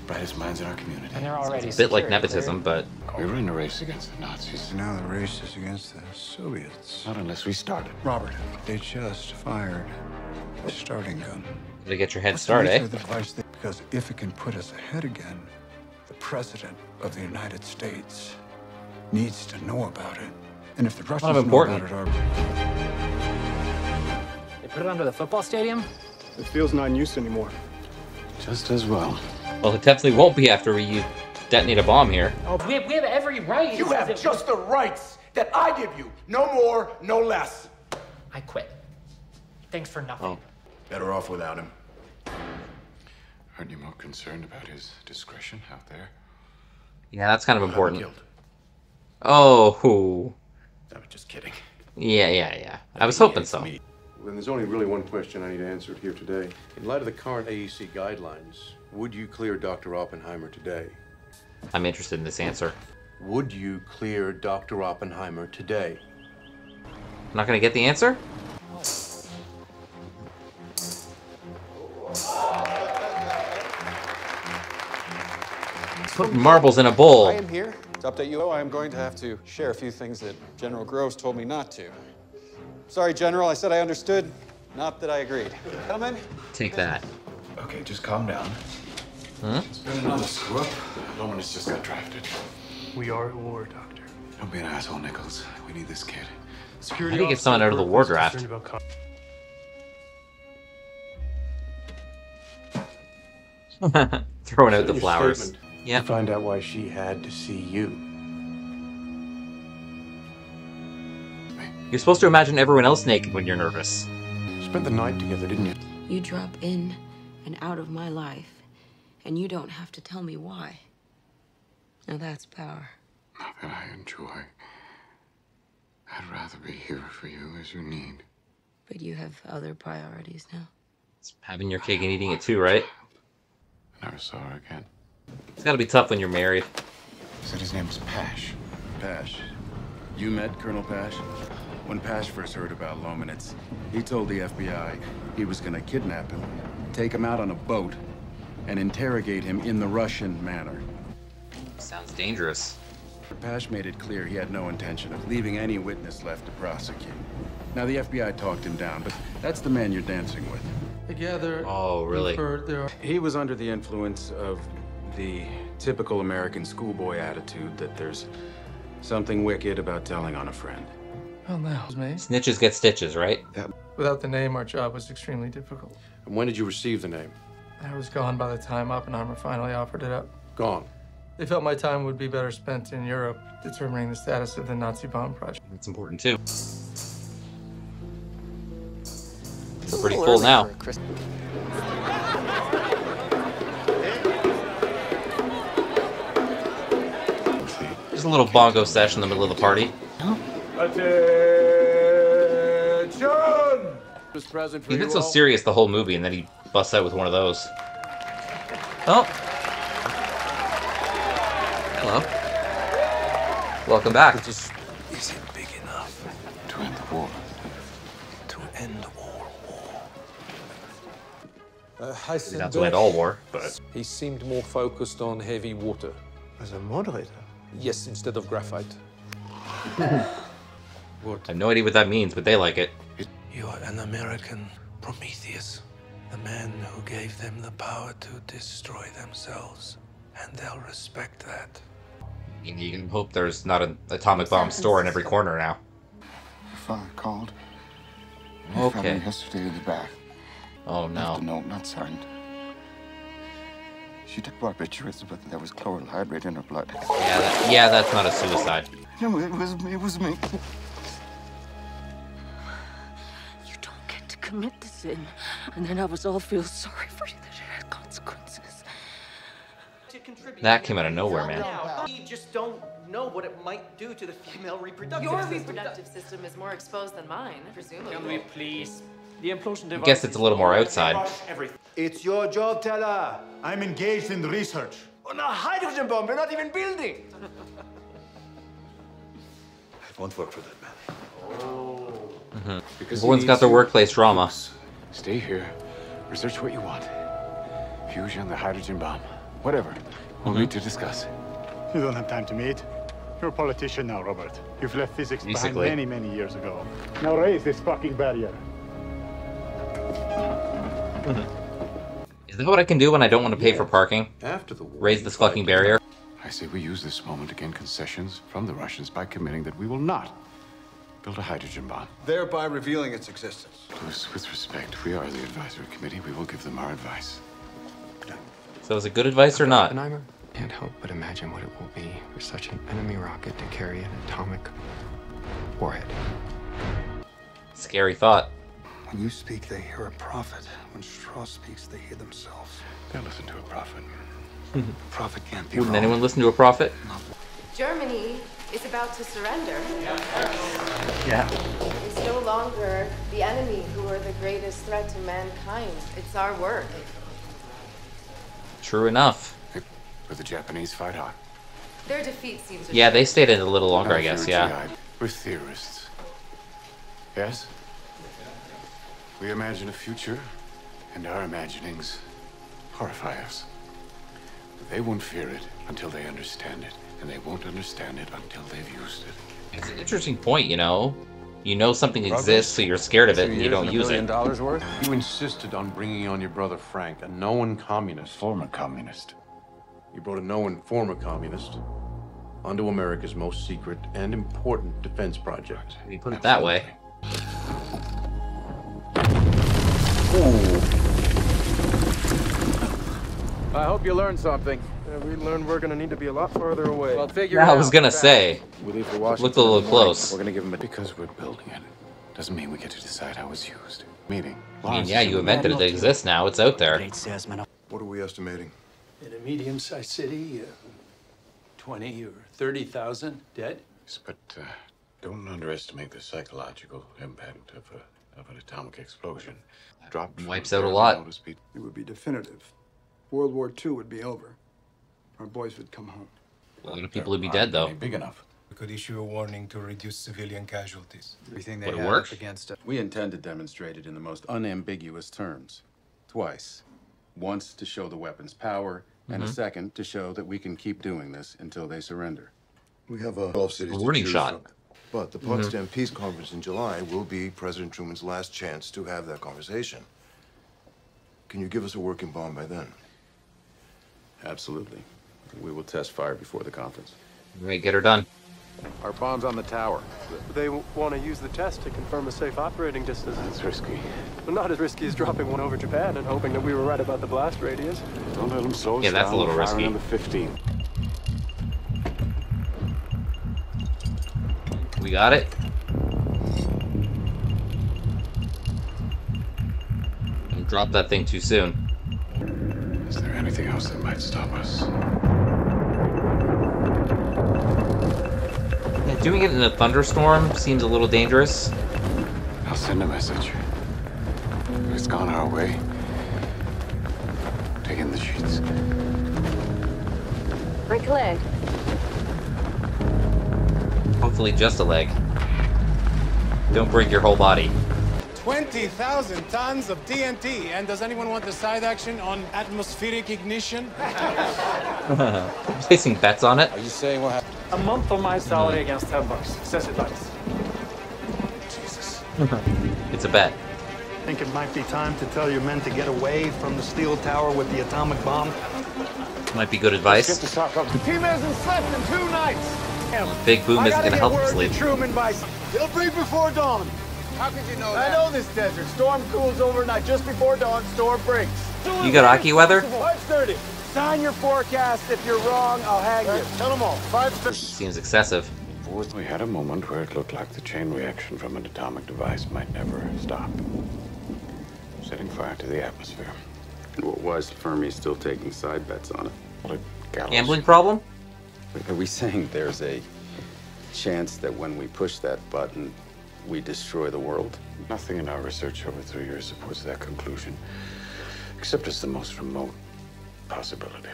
Speaker 3: brightest minds in our community.
Speaker 11: And they're already
Speaker 1: It's a bit like nepotism, but...
Speaker 3: We were in a race against the Nazis.
Speaker 5: Now the race is against the Soviets.
Speaker 3: Not unless we started.
Speaker 5: Robert, they just fired the starting gun.
Speaker 1: To get your head
Speaker 5: What's the
Speaker 1: start,
Speaker 5: nature
Speaker 1: eh?
Speaker 5: of the device? Because if it can put us ahead again, the President of the United States needs to know about it. And if the Russians know
Speaker 1: important.
Speaker 5: about it,
Speaker 11: They put it under the football stadium?
Speaker 24: The field's not in use anymore.
Speaker 3: Just as well.
Speaker 1: Well, it definitely won't be after we detonate a bomb here.
Speaker 11: Oh, we have every right.
Speaker 4: You have just the rights that I give you. No more, no less.
Speaker 11: I quit. Thanks for nothing.
Speaker 1: Oh.
Speaker 24: Better off without him.
Speaker 3: Aren't you more concerned about his discretion out there?
Speaker 1: Yeah, that's kind of important.
Speaker 24: Killed.
Speaker 1: Oh,
Speaker 24: I'm just kidding.
Speaker 1: yeah. I was hoping so.
Speaker 14: Then there's only really one question I need answered here today. In light of the current AEC guidelines, would you clear Dr. Oppenheimer today?
Speaker 1: I'm interested in this answer.
Speaker 14: Would you clear Dr. Oppenheimer today?
Speaker 1: I'm not gonna get the answer? Putting marbles in a bowl.
Speaker 2: I am here to update you. I am going to have to share a few things that General Groves told me not to. Sorry, General, I said I understood, not that I agreed. Gentlemen?
Speaker 1: Take that.
Speaker 14: Okay, just calm down.
Speaker 1: Huh?
Speaker 14: It's been another screw up. Lomanus just got drafted.
Speaker 7: We are at war, Doctor.
Speaker 14: Don't be an asshole, Nichols. We need this kid.
Speaker 1: How do you get someone out of the war draft? Throwing out the flowers. Yeah.
Speaker 7: Find out why she had to see you.
Speaker 1: You're supposed to imagine everyone else naked when you're nervous.
Speaker 7: Spent the night together, didn't you?
Speaker 13: You drop in and out of my life, and you don't have to tell me why. Now that's power.
Speaker 14: Not that I enjoy. I'd rather be here for you as you need.
Speaker 13: But you have other priorities now.
Speaker 1: It's having your cake and eating it too, right?
Speaker 14: Never saw her again.
Speaker 1: It's gotta be tough when you're married.
Speaker 14: He said his name was Pash.
Speaker 19: Pash. You met Colonel Pash? When Pash first heard about Lomanitz, he told the FBI he was gonna kidnap him, take him out on a boat, and interrogate him in the Russian manner.
Speaker 1: Sounds dangerous.
Speaker 19: Pash made it clear he had no intention of leaving any witness left to prosecute. Now, the FBI talked him down, but that's the man you're dancing with.
Speaker 7: Together.
Speaker 1: Oh, really?
Speaker 19: He was under the influence of the typical American schoolboy attitude that there's something wicked about telling on a friend.
Speaker 7: Well, now, me.
Speaker 1: Snitches get stitches, right?
Speaker 7: Without the name, our job was extremely difficult.
Speaker 14: And when did you receive the name?
Speaker 7: I was gone by the time Oppenheimer finally offered it up.
Speaker 14: Gone.
Speaker 7: They felt my time would be better spent in Europe, determining the status of the Nazi bomb project.
Speaker 1: It's important too. It's pretty full now. Just a little bongo session in the middle of the party.
Speaker 14: Attention!
Speaker 1: He's been so serious the whole movie, and then he busts out with one of those. Oh. Hello. Welcome back.
Speaker 15: Is it big enough
Speaker 14: to end the war?
Speaker 15: To end all war?
Speaker 1: Not to end all war, but...
Speaker 9: He seemed more focused on heavy water.
Speaker 7: As a moderator?
Speaker 9: Yes, instead of graphite.
Speaker 1: I have no idea what that means, but they like it.
Speaker 15: You are an American Prometheus, the man who gave them the power to destroy themselves, and they'll respect that.
Speaker 1: You can hope there's not an atomic bomb store in every corner now.
Speaker 14: Your father called.
Speaker 1: Okay.
Speaker 14: Yesterday in the back.
Speaker 1: Oh no.
Speaker 14: Left a note not signed. She took barbiturates, but there was chloral hydrate in her blood.
Speaker 1: Yeah, that's not a suicide.
Speaker 14: No, it was me.
Speaker 13: You don't get to commit the sin, and then have us all feel sorry for you that it had consequences.
Speaker 1: That came out of nowhere, man.
Speaker 11: We just don't know what it might do to the female reproductive
Speaker 22: Your
Speaker 11: system.
Speaker 22: reproductive system is more exposed than mine, presumably.
Speaker 11: Can we please? The implosion device.
Speaker 1: I guess it's a little more outside.
Speaker 24: It's your job, Teller. I'm engaged in research.
Speaker 11: On a hydrogen bomb we're not even building.
Speaker 24: It won't work for that man.
Speaker 1: Everyone's got their workplace drama.
Speaker 14: Stay here. Research what you want. Fusion, the hydrogen bomb. Whatever. We'll meet to discuss.
Speaker 24: You don't have time to meet. You're a politician now, Robert. You've left physics behind many, many years ago. Now raise this fucking barrier.
Speaker 1: Is that what I can do when I don't want to pay for parking?
Speaker 14: After the war,
Speaker 1: raise this fucking barrier?
Speaker 14: I say we use this moment to gain concessions from the Russians by committing that we will not build a hydrogen bomb.
Speaker 10: Thereby revealing its existence.
Speaker 14: With respect, we are the advisory committee. We will give them our advice.
Speaker 1: So is it good advice or not?
Speaker 6: Oppenheimer? Can't help but imagine what it will be for such an enemy rocket to carry an atomic warhead.
Speaker 1: Scary thought.
Speaker 10: When you speak, they hear a prophet. When Strauss speaks, they hear themselves.
Speaker 14: They'll listen to a prophet.
Speaker 10: A prophet can't be
Speaker 1: Wouldn't
Speaker 10: wrong.
Speaker 1: anyone listen to a prophet?
Speaker 22: Germany is about to surrender.
Speaker 1: Yeah.
Speaker 22: It's no longer the enemy who are the greatest threat to mankind. It's our work.
Speaker 1: True enough.
Speaker 14: But the Japanese fight hard.
Speaker 22: Their defeat seems...
Speaker 1: Yeah, they stayed in a little longer, I guess, yeah.
Speaker 14: We're theorists. Yes? We imagine a future, and our imaginings horrify us.
Speaker 3: They won't fear it until they understand it, and they won't understand it until they've used it.
Speaker 1: It's an interesting point, you know? You know something exists, so you're scared of it, and you don't use it.
Speaker 14: $1 million worth? You insisted on bringing on your brother Frank, a known communist.
Speaker 3: Former communist.
Speaker 14: You brought a known former communist onto America's most secret and important defense project.
Speaker 1: You put it that way.
Speaker 6: I hope you learned something.
Speaker 7: We learned we're gonna need to be a lot farther away.
Speaker 6: Well, figure
Speaker 1: Yeah,
Speaker 6: it out.
Speaker 1: I was gonna say.
Speaker 3: We leave for Washington.
Speaker 1: Looked a little
Speaker 3: in the morning.
Speaker 1: close.
Speaker 3: We're gonna give them because we're building it. Doesn't mean we get to decide how it's used. Meaning,
Speaker 1: I mean, yeah, you invented it. It exists now. It's out there.
Speaker 14: What are we estimating?
Speaker 4: In a medium-sized city, 20 or 30,000 dead.
Speaker 3: But don't underestimate the psychological impact of an atomic explosion.
Speaker 1: Wipes out a lot.
Speaker 5: It would be definitive. World War II would be over. Our boys would come home.
Speaker 1: A lot of people would be dead, though.
Speaker 3: Big enough.
Speaker 8: We could issue a warning to reduce civilian casualties.
Speaker 5: Everything they
Speaker 1: Would it
Speaker 5: have
Speaker 1: work?
Speaker 5: against it.
Speaker 19: We intend to demonstrate it in the most unambiguous terms. Twice. Once to show the weapon's power, and a second to show that we can keep doing this until they surrender.
Speaker 14: We have 12 cities to
Speaker 1: Warning
Speaker 14: choose
Speaker 1: shot.
Speaker 14: from. But the Potsdam Peace Conference in July will be President Truman's last chance to have that conversation. Can you give us a working bomb by then?
Speaker 19: Absolutely. We will test fire before the conference.
Speaker 1: Right, get her done.
Speaker 19: Our bomb's on the tower.
Speaker 7: They want to use the test to confirm a safe operating distance.
Speaker 3: It's risky.
Speaker 7: Well, not as risky as dropping one over Japan and hoping that we were right about the blast radius.
Speaker 3: Don't let them slow us
Speaker 1: Yeah, that's
Speaker 3: down.
Speaker 1: a little
Speaker 3: We're firing
Speaker 1: risky.
Speaker 3: Number 15.
Speaker 1: We got it. Don't drop that thing too soon.
Speaker 3: Is there anything else that might stop us?
Speaker 1: Yeah, doing it in a thunderstorm seems a little dangerous.
Speaker 3: I'll send a message. If it's gone our way, take in the sheets.
Speaker 22: Break a leg.
Speaker 1: Hopefully just a leg. Don't break your whole body.
Speaker 8: 20,000 tons of TNT. And does anyone want the side action on atmospheric ignition?
Speaker 1: Placing bets on it.
Speaker 14: Are you saying what happened?
Speaker 11: A month on my salary against $10. Says it likes.
Speaker 14: Jesus.
Speaker 1: It's a bet.
Speaker 10: Think it might be time to tell your men to get away from the steel tower with the atomic bomb?
Speaker 1: Might be good advice.
Speaker 14: Get the sock up.
Speaker 4: The team hasn't slept in 2 nights.
Speaker 1: Big Boom isn't gonna help him sleep.
Speaker 4: Truman by. It'll be before dawn.
Speaker 14: How could you know
Speaker 4: I know this desert. Storm cools overnight. Just before dawn, storm breaks.
Speaker 1: You got Aki weather?
Speaker 4: 5:30. Sign your forecast. If you're wrong, I'll hang you. Tell them all. 5:30.
Speaker 1: Seems excessive.
Speaker 3: We had a moment where it looked like the chain reaction from an atomic device might never stop. Setting fire to the atmosphere.
Speaker 19: And what was Fermi still taking side bets on it?
Speaker 3: Well, gallows.
Speaker 1: Gambling problem?
Speaker 19: Are we saying there's a chance that when we push that button, we destroy the world?
Speaker 3: Nothing in our research over 3 years supports that conclusion, except it's the most remote possibility.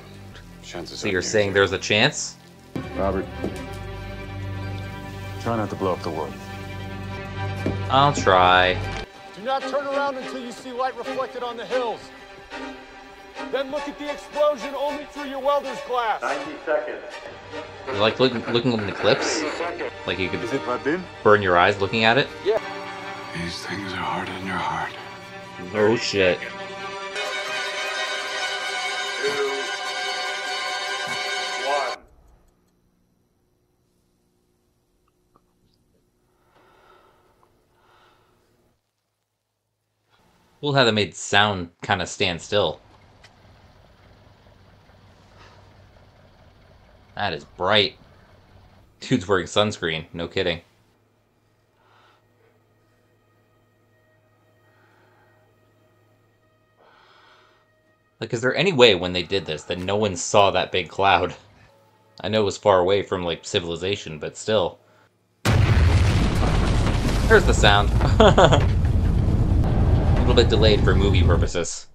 Speaker 3: Chances
Speaker 1: So
Speaker 3: are
Speaker 1: you're
Speaker 3: near
Speaker 1: saying
Speaker 3: zero.
Speaker 1: there's a chance?
Speaker 19: Robert, try not to blow up the world.
Speaker 1: I'll try.
Speaker 4: Do not turn around until you see light reflected on the hills. Then look at the explosion only through your welder's glass.
Speaker 14: 90 seconds.
Speaker 1: You like looking in the clips? Like you could
Speaker 14: Is it Vadim?
Speaker 1: burn your eyes looking at it?
Speaker 4: Yeah.
Speaker 3: These things are harder than your heart.
Speaker 1: Oh shit.
Speaker 14: 2, 1.
Speaker 1: We'll have it made sound kind of stand still. That is bright. Dude's wearing sunscreen, no kidding. Like, is there any way when they did this that no one saw that big cloud? I know it was far away from, like, civilization, but still. There's the sound. A little bit delayed for movie purposes.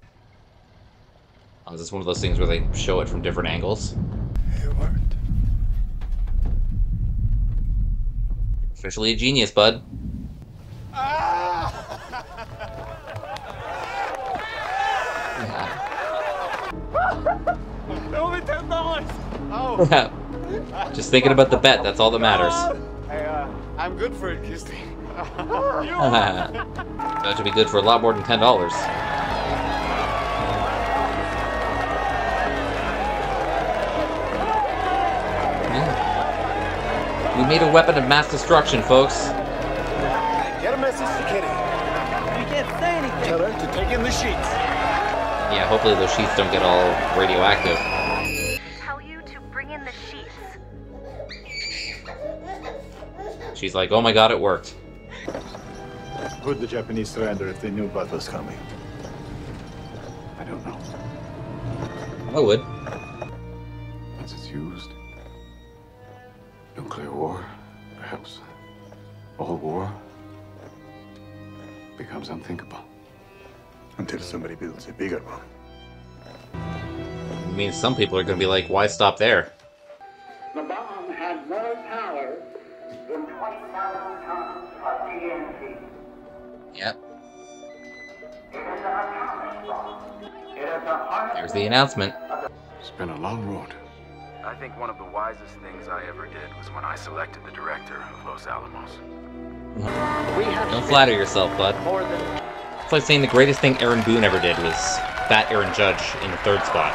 Speaker 1: Oh, is this one of those things where they show it from different angles?
Speaker 10: It worked.
Speaker 1: Officially a genius, bud.
Speaker 4: Only 10,000
Speaker 1: Just thinking about the bet, that's all that matters.
Speaker 4: Hey, I'm good for it, Kisty.
Speaker 1: That should be good for a lot more than $10. Yeah. We made a weapon of mass destruction, folks.
Speaker 4: Get a message to Kitty.
Speaker 11: You can't say anything.
Speaker 4: Tell her to take in the sheets.
Speaker 1: Yeah, hopefully those sheets don't get all radioactive.
Speaker 12: Tell you to bring in the sheets.
Speaker 1: She's like, oh my god, it worked.
Speaker 24: Would the Japanese surrender if they knew what was coming? I don't know.
Speaker 1: I would.
Speaker 3: Once it's used, nuclear war, perhaps all war, becomes unthinkable.
Speaker 24: Until somebody builds a bigger one.
Speaker 1: It means some people are going to be like, why stop there?
Speaker 16: The bomb had more power than 20,000 tons of TNT.
Speaker 1: Yep.
Speaker 16: It is an atomic bomb. It is a
Speaker 1: There's the announcement.
Speaker 3: It's been a long road.
Speaker 6: I think one of the wisest things I ever did was when I selected the director of Los Alamos.
Speaker 1: Don't flatter yourself, bud. It's like saying the greatest thing Aaron Boone ever did was Fat Aaron Judge in the 3rd spot.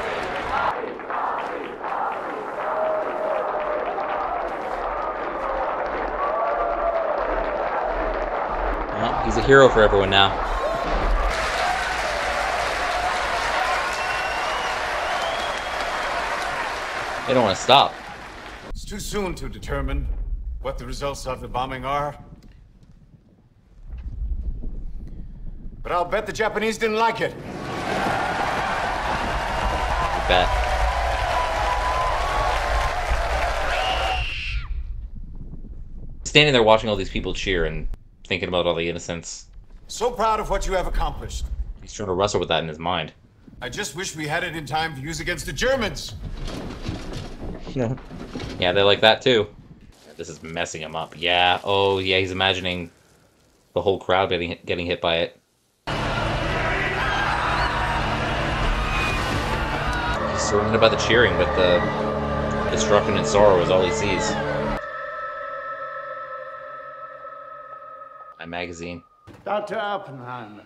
Speaker 1: Well, he's a hero for everyone now. They don't want to stop.
Speaker 24: It's too soon to determine what the results of the bombing are. But I'll bet the Japanese didn't like it.
Speaker 1: I bet. Standing there watching all these people cheer and thinking about all the innocents.
Speaker 24: So proud of what you have accomplished.
Speaker 1: He's trying to wrestle with that in his mind.
Speaker 24: I just wish we had it in time to use against the Germans.
Speaker 1: Yeah, they like that too. This is messing him up. Yeah, oh yeah, he's imagining the whole crowd getting hit by it. He's surrounded about the cheering, but the destruction and sorrow is all he sees. My magazine.
Speaker 17: Dr. Oppenheimer,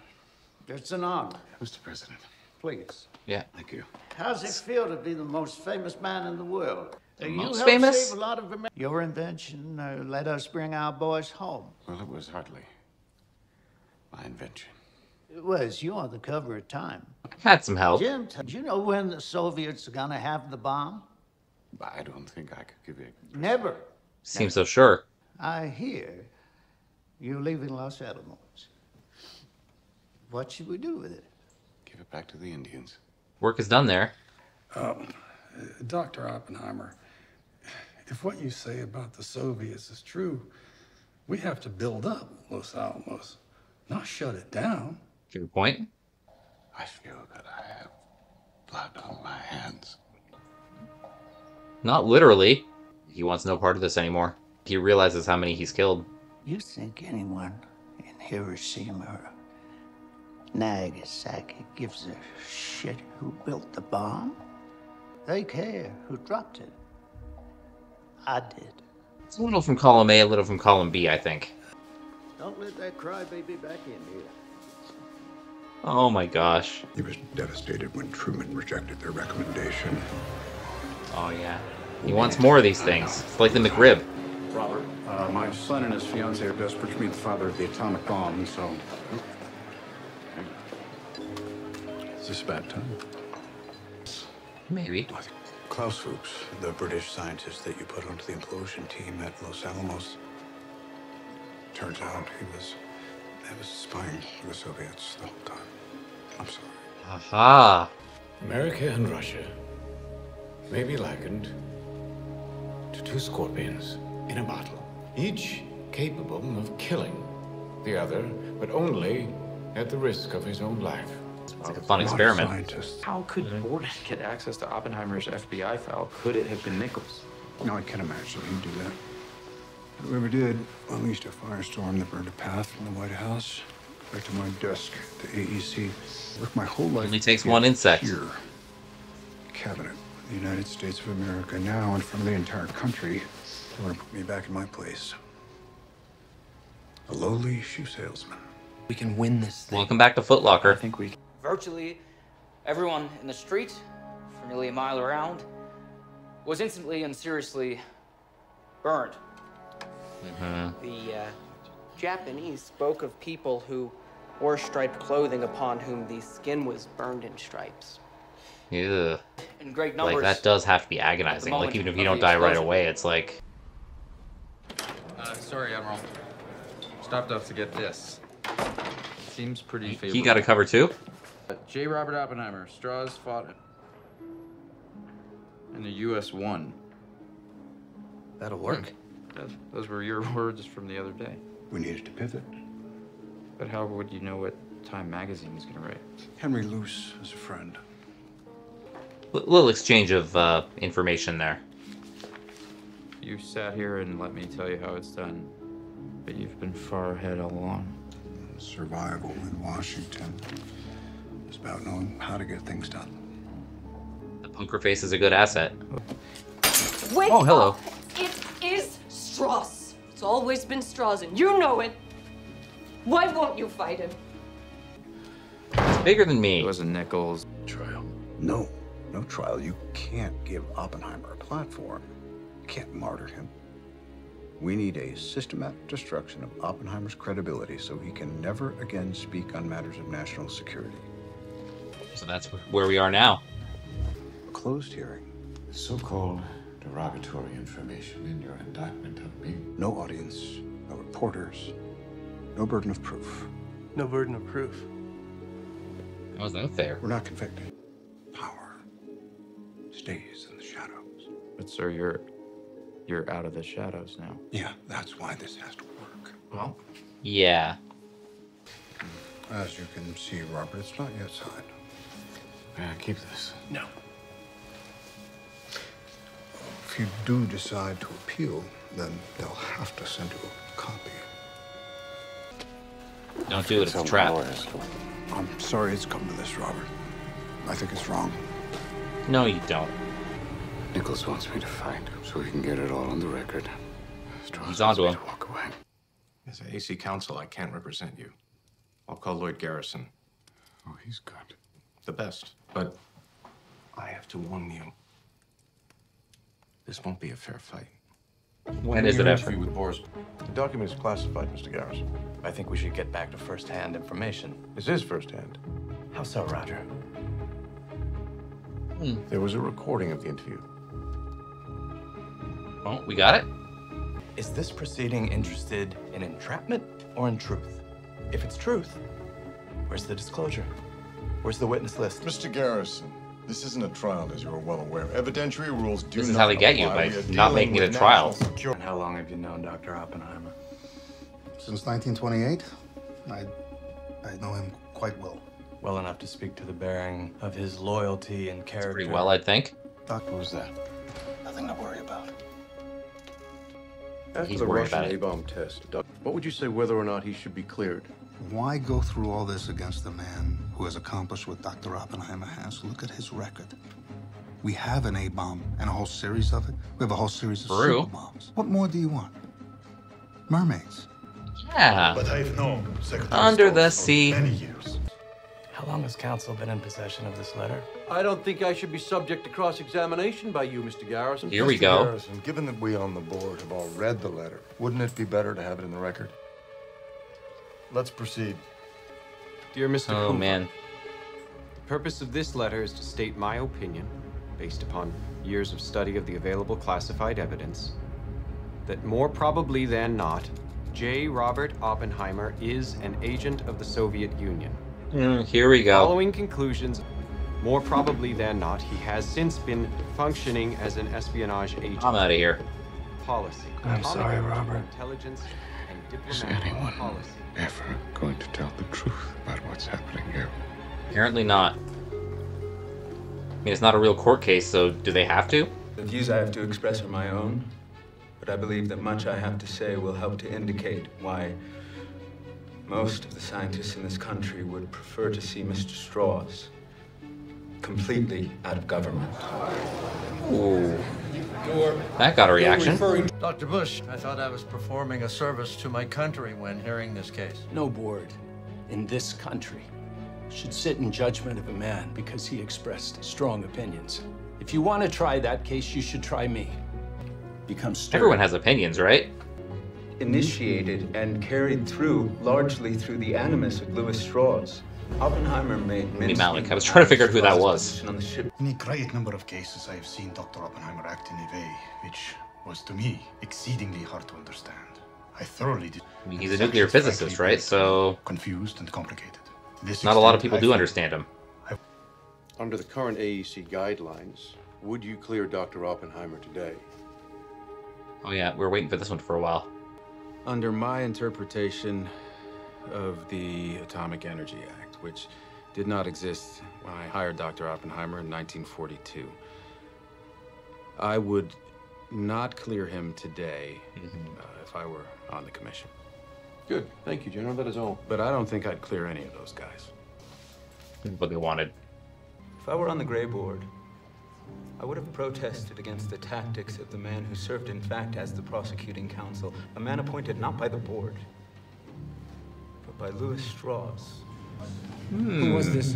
Speaker 17: it's an honor.
Speaker 3: Mr. President.
Speaker 17: Please.
Speaker 1: Yeah.
Speaker 3: Thank you.
Speaker 17: How's it feel to be the most famous man in the world? You
Speaker 1: most
Speaker 17: helped
Speaker 1: famous?
Speaker 17: save a lot of Your invention let us bring our boys home.
Speaker 3: Well, it was hardly my invention.
Speaker 17: It was. You on the cover of Time.
Speaker 1: Had some help.
Speaker 17: Jim, do you know when the Soviets are gonna have the bomb?
Speaker 3: I don't think I could give you...
Speaker 17: Never.
Speaker 1: Seems so sure.
Speaker 17: I hear you're leaving Los Alamos. What should we do with it?
Speaker 3: Give it back to the Indians.
Speaker 1: Work is done there.
Speaker 5: Dr. Oppenheimer, if what you say about the Soviets is true, we have to build up Los Alamos, not shut it down.
Speaker 1: Good point.
Speaker 3: I feel that I have blood on my hands.
Speaker 1: Not literally. He wants no part of this anymore. He realizes how many he's killed.
Speaker 17: You think anyone in Hiroshima or Nagasaki gives a shit who built the bomb? They care who dropped it. I did.
Speaker 1: It's a little from column A, a little from column B, I think.
Speaker 17: Don't let that crybaby back in here.
Speaker 1: Oh my gosh.
Speaker 5: He was devastated when Truman rejected their recommendation.
Speaker 1: Oh yeah. He wants more of these things. It's like the McRib.
Speaker 24: Robert, my son and his fiancée are desperate to meet the father of the atomic bomb, so...
Speaker 5: Is this about time?
Speaker 1: Maybe.
Speaker 5: Klaus Fuchs, the British scientist that you put onto the implosion team at Los Alamos, turns out he was spying for the Soviets the whole time. I'm sorry.
Speaker 1: Aha.
Speaker 3: America and Russia may be likened to two scorpions in a bottle, each capable of killing the other, but only at the risk of his own life.
Speaker 1: It's like a fun experiment.
Speaker 6: How could Gordon get access to Oppenheimer's FBI file? Could it have been Nichols?
Speaker 5: No, I can't imagine he'd do that. Whoever did unleashed a firestorm that burned a path from the White House right to my desk, the AEC. Worked my whole life.
Speaker 1: Only takes one insect.
Speaker 5: Here, cabinet, the United States of America now in front of the entire country. They want to put me back in my place. A lowly shoe salesman.
Speaker 6: We can win this thing.
Speaker 1: Welcome back to Foot Locker.
Speaker 6: I think we...
Speaker 18: Virtually everyone in the street, for nearly a mile around, was instantly and seriously burned.
Speaker 20: The Japanese spoke of people who wore striped clothing upon whom the skin was burned in stripes.
Speaker 1: Yeah.
Speaker 18: In great numbers.
Speaker 1: Like, that does have to be agonizing. Like, even if you don't die right away, it's like...
Speaker 6: Sorry, Admiral. Stopped off to get this. Seems pretty favorable.
Speaker 1: He got a cover too?
Speaker 6: J. Robert Oppenheimer. Straws fought and the U.S. won.
Speaker 11: That'll work.
Speaker 6: Those were your words from the other day.
Speaker 5: We needed to pivot.
Speaker 6: But how would you know what Time magazine was going to write?
Speaker 5: Henry Luce is a friend.
Speaker 1: Little exchange of information there.
Speaker 6: You sat here and let me tell you how it's done, but you've been far ahead all along.
Speaker 5: Survival in Washington is about knowing how to get things done.
Speaker 1: The poker face is a good asset.
Speaker 13: Wake
Speaker 1: Oh, hello.
Speaker 13: up. It is Strauss. It's always been Strauss, and you know it. Why won't you fight him?
Speaker 1: It's bigger than me.
Speaker 6: It was a Nichols
Speaker 5: trial. No trial. You can't give Oppenheimer a platform. You can't martyr him. We need a systematic destruction of Oppenheimer's credibility so he can never again speak on matters of national security.
Speaker 1: So that's where we are now.
Speaker 5: A closed hearing.
Speaker 3: The so-called derogatory information in your indictment of me.
Speaker 5: No audience, no reporters, no burden of proof.
Speaker 7: No burden of proof.
Speaker 1: How is that fair?
Speaker 5: We're not convicted. Power stays in the shadows.
Speaker 6: But sir, you're out of the shadows now.
Speaker 5: Yeah, that's why this has to work.
Speaker 6: Well,
Speaker 1: yeah.
Speaker 5: As you can see, Robert, it's not yet signed.
Speaker 3: Yeah, keep this.
Speaker 5: No. If you do decide to appeal, then they'll have to send you a copy.
Speaker 1: Don't do it, it's a trap.
Speaker 5: I'm sorry it's come to this, Robert. I think it's wrong.
Speaker 1: No, you don't.
Speaker 3: Nichols wants me to fight so we can get it all on the record.
Speaker 1: He's onto him.
Speaker 3: Walk away.
Speaker 21: As an AC counsel, I can't represent you. I'll call Lloyd Garrison.
Speaker 3: Oh, he's good.
Speaker 21: The best. But I have to warn you. This won't be a fair fight.
Speaker 1: When is it ever?
Speaker 23: With Boris. The document is classified, Mr. Garrison. I think we should get back to first-hand information. This is first-hand. How so, Roger? There was a recording of the interview.
Speaker 1: Oh, we got it?
Speaker 23: Is this proceeding interested in entrapment or in truth? If it's truth, where's the disclosure? Where's the witness list?
Speaker 25: Mr. Garrison, this isn't a trial, as you're well aware. Evidentiary rules do not.
Speaker 1: This is how they get you, by not making it a trial.
Speaker 23: And how long have you known Dr. Oppenheimer?
Speaker 10: Since 1928. I know him quite well.
Speaker 23: Well enough to speak to the bearing of his loyalty and character.
Speaker 1: Pretty well, I'd think.
Speaker 23: Doctor,
Speaker 3: Who's that?
Speaker 23: nothing to worry about.
Speaker 3: After
Speaker 1: He's
Speaker 3: the
Speaker 1: worried
Speaker 3: Russian
Speaker 1: about it.
Speaker 3: A-bomb test, what would you say whether or not he should be cleared?
Speaker 10: Why go through all this against a man who has accomplished what Dr. Oppenheimer has? Look at his record. We have an A-bomb and a whole series of it. We have a whole series of
Speaker 1: True.
Speaker 10: super bombs. What more do you want? Mermaids.
Speaker 1: Yeah.
Speaker 24: But I've known Secretary
Speaker 1: Under the
Speaker 24: Stoltz for
Speaker 1: sea.
Speaker 24: many years.
Speaker 20: How long has counsel been in possession of this letter?
Speaker 26: I don't think I should be subject to cross-examination by you, Mr. Garrison.
Speaker 1: Here we
Speaker 25: Mr.
Speaker 1: go.
Speaker 25: Garrison, given that we on the board have all read the letter, wouldn't it be better to have it in the record? Let's proceed.
Speaker 27: Dear Mr.
Speaker 1: Oh,
Speaker 27: Cooper,
Speaker 1: man.
Speaker 27: the purpose of this letter is to state my opinion, based upon years of study of the available classified evidence, that more probably than not, J. Robert Oppenheimer is an agent of the Soviet Union.
Speaker 1: Here we go.
Speaker 27: Following conclusions, more probably than not, he has since been functioning as an espionage agent.
Speaker 1: I'm out of here.
Speaker 27: Policy.
Speaker 3: I'm sorry, Robert.
Speaker 27: Intelligence and
Speaker 3: Is
Speaker 27: diplomatic
Speaker 3: anyone
Speaker 27: policy.
Speaker 3: ever going to tell the truth about what's happening here?
Speaker 1: Apparently not. I mean, it's not a real court case, so do they have to?
Speaker 28: The views I have to express are my own, but I believe that much I have to say will help to indicate why most of the scientists in this country would prefer to see Mr. Strauss completely out of government.
Speaker 1: Ooh. That got a reaction.
Speaker 26: Dr. Bush, I thought I was performing a service to my country when hearing this case.
Speaker 2: No board in this country should sit in judgment of a man because he expressed strong opinions. If you want to try that case, you should try me. Become stern.
Speaker 1: Everyone has opinions, right?
Speaker 28: Initiated and carried through largely through the animus of Louis Strauss. Oppenheimer made
Speaker 1: Malik. I was trying to figure out who that was.
Speaker 24: In a great number of cases, I have seen Dr. Oppenheimer act in a way which was, to me, exceedingly hard to understand. I thoroughly did.
Speaker 1: I mean, he's a nuclear physicist, right? So
Speaker 24: confused and complicated.
Speaker 1: Not a lot of people do understand him.
Speaker 25: Under the current AEC guidelines, would you clear Dr. Oppenheimer today?
Speaker 1: Oh yeah, we're waiting for this one for a while.
Speaker 28: Under my interpretation of the Atomic Energy Act, which did not exist when I hired Dr. Oppenheimer in 1942, I would not clear him today if I were on the commission.
Speaker 25: Good. Thank you, General. That is all.
Speaker 28: But I don't think I'd clear any of those guys.
Speaker 1: What they wanted.
Speaker 28: If I were on the Gray Board, I would have protested against the tactics of the man who served, in fact, as the prosecuting counsel, a man appointed not by the board, but by Louis Strauss.
Speaker 25: Who was this?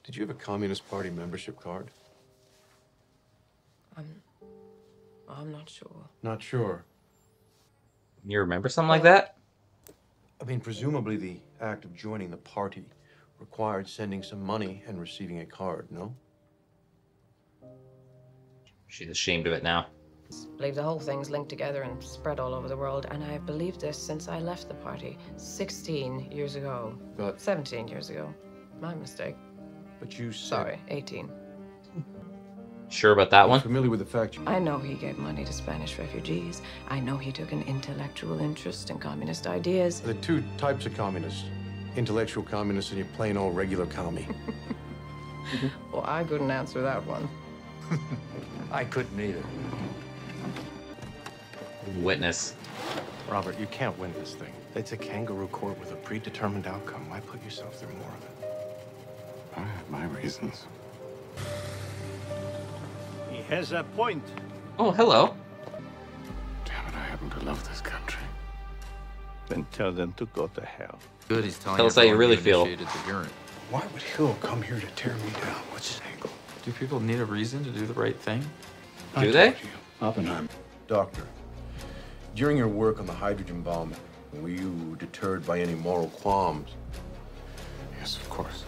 Speaker 25: Did you have a Communist Party membership card?
Speaker 13: I'm not sure.
Speaker 25: Not sure.
Speaker 1: You remember something like that?
Speaker 25: I mean, presumably the act of joining the party required sending some money and receiving a card, no?
Speaker 1: She's ashamed of it now.
Speaker 13: I believe the whole thing's linked together and spread all over the world, and I have believed this since I left the party 16 years ago.
Speaker 25: But
Speaker 13: 17 years ago. My mistake.
Speaker 25: But you said...
Speaker 13: Sorry, 18.
Speaker 1: Sure about that one?
Speaker 25: Familiar with the fact
Speaker 13: I know he gave money to Spanish refugees. I know he took an intellectual interest in communist ideas.
Speaker 25: the two types of communists. Intellectual communists and your plain old regular commie.
Speaker 13: Well, I couldn't answer that one.
Speaker 25: I couldn't either.
Speaker 1: Witness.
Speaker 23: Robert, you can't win this thing. It's a kangaroo court with a predetermined outcome. Why put yourself through more of it?
Speaker 24: I have my reasons.
Speaker 17: He has a point.
Speaker 1: Oh, hello.
Speaker 24: Damn it, I happen to love this country.
Speaker 17: Then tell them to go to hell.
Speaker 6: Good, he's telling
Speaker 1: Tell us how you really feel.
Speaker 5: Why would Hill come here to tear me down? What's his angle?
Speaker 6: Do people need a reason to do the right thing?
Speaker 1: Do they?
Speaker 24: Oppenheimer.
Speaker 25: Doctor, during your work on the hydrogen bomb, were you deterred by any moral qualms?
Speaker 24: Yes, of course.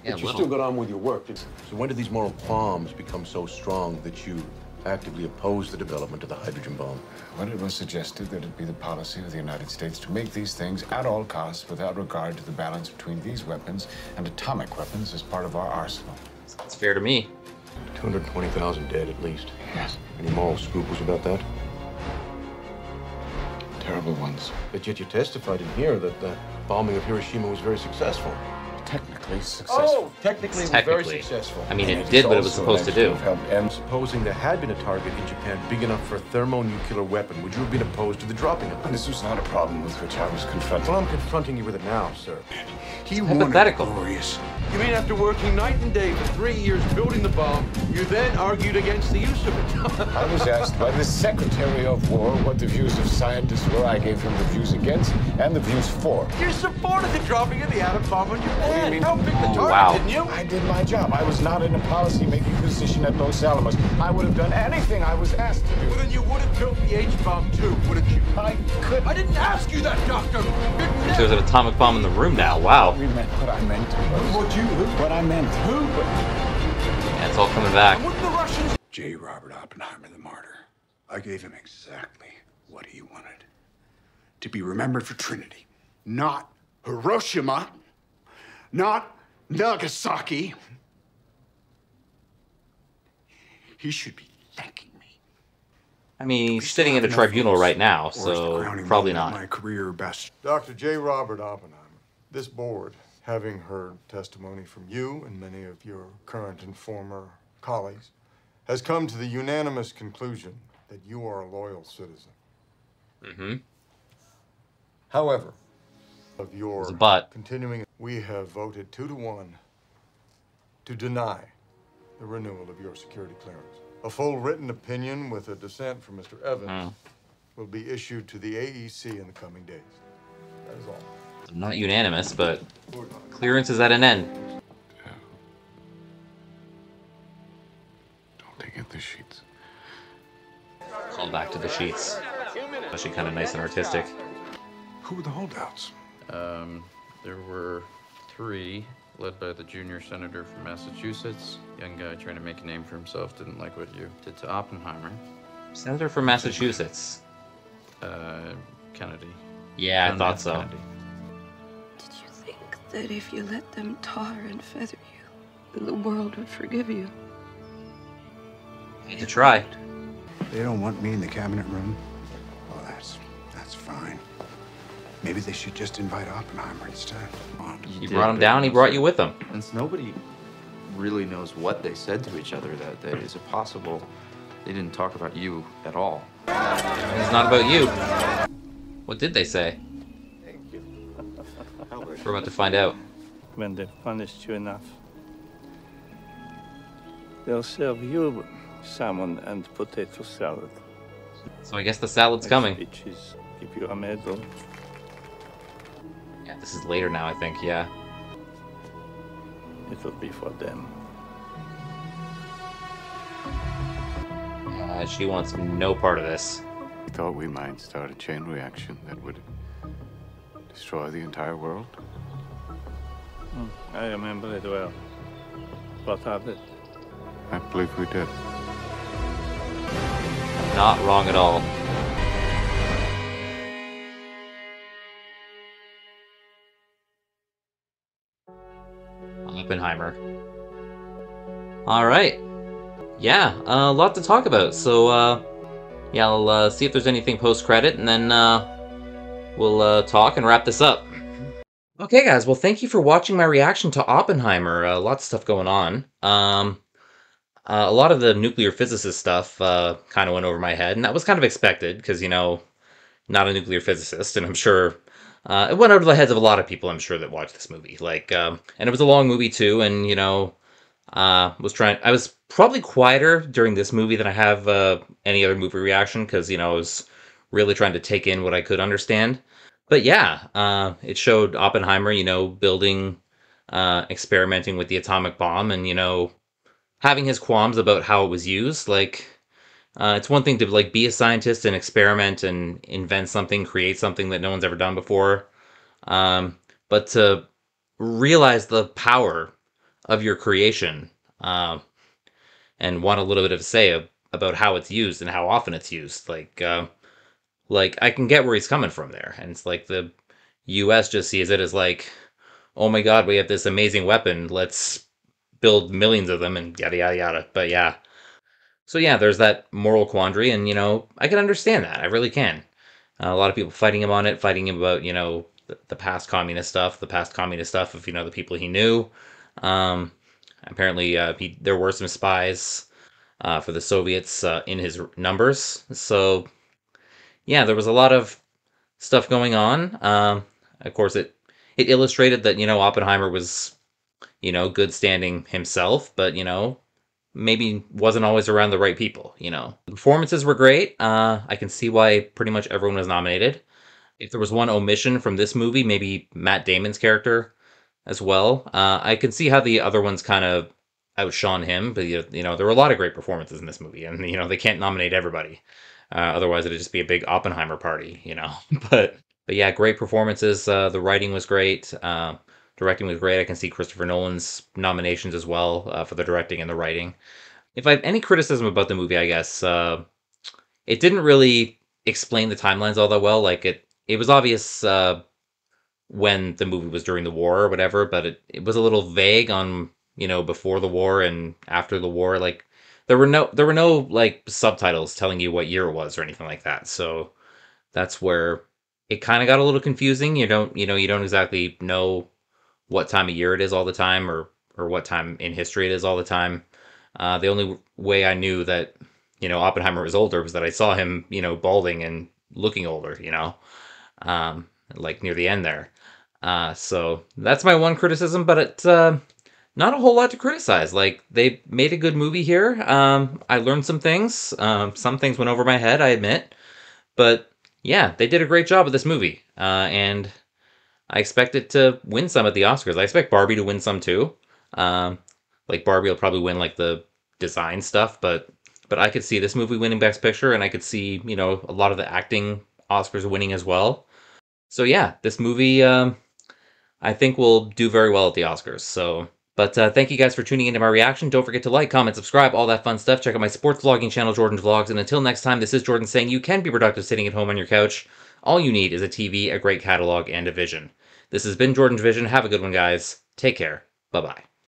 Speaker 1: Yeah,
Speaker 25: but you still got on with your work. So when did these moral qualms become so strong that you actively opposed the development of the hydrogen bomb?
Speaker 24: When it was suggested that it be the policy of the United States to make these things at all costs without regard to the balance between these weapons and atomic weapons as part of our arsenal.
Speaker 1: It's fair to me.
Speaker 25: 220,000 dead at least.
Speaker 24: Yes.
Speaker 25: Any moral scruples about that?
Speaker 24: Terrible ones.
Speaker 25: But yet you testified in here that the bombing of Hiroshima was very successful.
Speaker 24: Technically successful.
Speaker 25: Oh, technically, it was very successful.
Speaker 1: I mean, it did what it was supposed to do.
Speaker 25: And supposing there had been a target in Japan big enough for a thermonuclear weapon, would you have been opposed to the dropping of it?
Speaker 24: This was not a problem with which I was confronted.
Speaker 25: Well, I'm confronting you with it now, sir.
Speaker 24: He
Speaker 1: hypothetical.
Speaker 24: Glorious.
Speaker 25: You mean after working night and day for 3 years building the bomb, you then argued against the use of it?
Speaker 24: I was asked by the Secretary of War what the views of scientists were. I gave him the views against and the views for.
Speaker 25: You supported the dropping of the atom bomb on Japan.
Speaker 24: What do you mean?
Speaker 25: Helped pick the target,
Speaker 1: wow.
Speaker 25: didn't you?
Speaker 24: I did my job. I was not in a policy-making position at Los Alamos. I would have done anything I was asked to do.
Speaker 25: Well, then you would have built the H-bomb too, wouldn't you?
Speaker 24: I could.
Speaker 25: I didn't ask you that, Doctor.
Speaker 1: There's an atomic bomb in the room now. Wow.
Speaker 24: We meant what I meant. What I meant.
Speaker 1: Yeah, it's all coming back.
Speaker 5: J. Robert Oppenheimer, the martyr. I gave him exactly what he wanted. To be remembered for Trinity. Not Hiroshima. Not Nagasaki. He should be thanking me.
Speaker 1: I mean, he's sitting in a tribunal right now, so probably not.
Speaker 5: My career best.
Speaker 25: Dr. J. Robert Oppenheimer, this board, having heard testimony from you and many of your current and former colleagues, has come to the unanimous conclusion that you are a loyal citizen.
Speaker 1: Mm-hmm.
Speaker 25: However, of your
Speaker 1: but
Speaker 25: continuing, we have voted 2-1 to deny the renewal of your security clearance. A full written opinion with a dissent from Mr. Evans will be issued to the AEC in the coming days. That is all.
Speaker 1: Not unanimous, but clearance is at an end.
Speaker 3: Don't they get the sheets?
Speaker 1: Call back to the sheets. Actually kind of nice and artistic.
Speaker 3: Who were the holdouts?
Speaker 6: There were 3, led by the junior senator from Massachusetts. Young guy trying to make a name for himself, didn't like what you did to Oppenheimer.
Speaker 1: Senator from Massachusetts.
Speaker 6: Kennedy.
Speaker 1: Yeah, I
Speaker 6: John
Speaker 1: thought
Speaker 6: F.
Speaker 1: so.
Speaker 6: Kennedy.
Speaker 13: Did you think that if you let them tar and feather you, the world would forgive you?
Speaker 1: Need to try.
Speaker 5: They don't want me in the cabinet room? Well, that's fine. Maybe they should just invite Oppenheimer instead.
Speaker 1: You brought him down, he brought you with him.
Speaker 6: Since nobody really knows what they said to each other that day, is it possible they didn't talk about you at all?
Speaker 1: It's not about you. What did they say?
Speaker 4: Thank you.
Speaker 1: We're about to find out.
Speaker 4: When they've punished you enough, they'll serve you salmon and potato salad.
Speaker 1: So I guess the salad's coming.
Speaker 4: Speeches give you a medal.
Speaker 1: Yeah, this is later now, I think, yeah.
Speaker 4: It'll be for them.
Speaker 1: She wants no part of this.
Speaker 3: We thought we might start a chain reaction that would destroy the entire world.
Speaker 4: I remember it well. What of it?
Speaker 3: I believe we did.
Speaker 1: Not wrong at all. Oppenheimer. All right. Yeah, a lot to talk about. So, yeah, I'll see if there's anything post-credit, and then we'll talk and wrap this up. Okay, guys. Well, thank you for watching my reaction to Oppenheimer. Lots of stuff going on. A lot of the nuclear physicist stuff kind of went over my head, and that was kind of expected, because, you know, not a nuclear physicist, and I'm sure it went over the heads of a lot of people, I'm sure, that watched this movie. Like, and it was a long movie, too, and, you know, I was probably quieter during this movie than I have any other movie reaction, because, you know, I was really trying to take in what I could understand. But yeah, it showed Oppenheimer, you know, building, experimenting with the atomic bomb, and, you know, having his qualms about how it was used. Like, it's one thing to, like, be a scientist and experiment and invent something, create something that no one's ever done before. But to realize the power of your creation, and want a little bit of a say about how it's used and how often it's used. Like, I can get where he's coming from there. And it's like the US just sees it as like, oh my god, we have this amazing weapon, let's build millions of them, and yada yada yada. But yeah. So yeah, there's that moral quandary, and, you know, I can understand that. I really can. A lot of people fighting him on it, fighting him about, you know, the past communist stuff of, you know, the people he knew. Apparently, there were some spies for the Soviets in his numbers. So, yeah, there was a lot of stuff going on. Of course, it illustrated that, you know, Oppenheimer was, you know, good standing himself, but, you know, maybe wasn't always around the right people, you know. The performances were great. I can see why pretty much everyone was nominated. If there was one omission from this movie, maybe Matt Damon's character as well. I can see how the other ones kind of outshone him, but, you know, there were a lot of great performances in this movie, and, you know, they can't nominate everybody. Otherwise, it'd just be a big Oppenheimer party, you know. But yeah, great performances. The writing was great. Directing was great. I can see Christopher Nolan's nominations as well for the directing and the writing. If I have any criticism about the movie, I guess it didn't really explain the timelines all that well. Like, it was obvious when the movie was during the war or whatever, but it was a little vague on, you know, before the war and after the war. Like, there were no like subtitles telling you what year it was or anything like that. So that's where it kind of got a little confusing. You don't exactly know what time of year it is all the time, or what time in history it is all the time. The only way I knew that, you know, Oppenheimer was older was that I saw him, you know, balding and looking older, you know, like near the end there. So that's my one criticism, but it's not a whole lot to criticize. Like, they made a good movie here. I learned some things. Some things went over my head, I admit. But yeah, they did a great job with this movie. And I expect it to win some at the Oscars. I expect Barbie to win some too. Like, Barbie will probably win like the design stuff, but I could see this movie winning Best Picture, and I could see, you know, a lot of the acting Oscars winning as well. So yeah, this movie, I think will do very well at the Oscars. So, but thank you guys for tuning into my reaction. Don't forget to like, comment, subscribe, all that fun stuff. Check out my sports vlogging channel, Jordan Vlogs. And until next time, this is Jordan saying you can be productive sitting at home on your couch. All you need is a TV, a great catalog, and a vision. This has been JordangeVision. Have a good one, guys. Take care. Bye-bye.